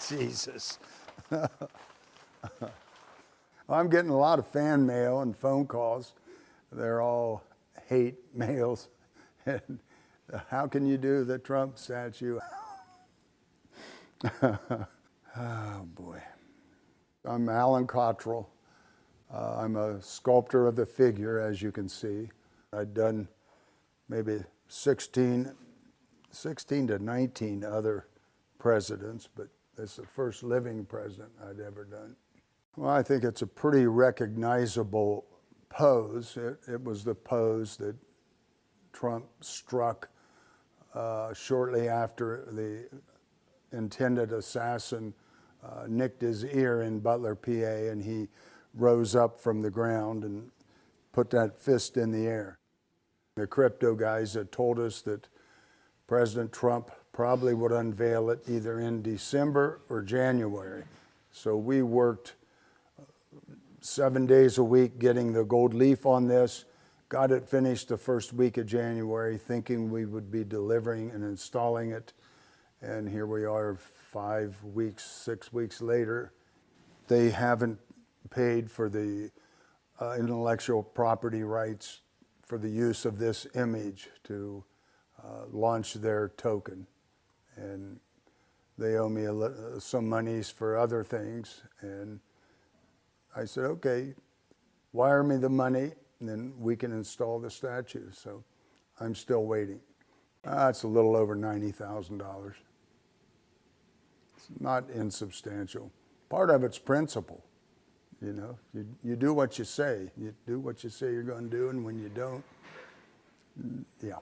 Jesus. I'm getting a lot of fan mail and phone calls. They're all hate mails. And how can you do the Trump statue? Oh, boy. I'm Alan Cottrill. I'm a sculptor of the figure, as you can see. I'd done maybe 16 to 19 other presidents, but it's the first living president I'd ever done. Well, I think it's a pretty recognizable pose. It was the pose that Trump struck shortly after the intended assassin nicked his ear in Butler, PA, and he rose up from the ground and put that fist in the air. The crypto guys had told us that President Trump probably would unveil it either in December or January. So we worked 7 days a week getting the gold leaf on this, got it finished the first week of January, thinking we would be delivering and installing it. And here we are 5 weeks, 6 weeks later. They haven't paid for the intellectual property rights for the use of this image to launch their token. And they owe me some monies for other things. And I said, okay, wire me the money, and then we can install the statue. So I'm still waiting. It's a little over $90,000. It's not insubstantial. Part of it's principle. You know, you do what you say. You do what you say you're going to do, and when you don't, yeah.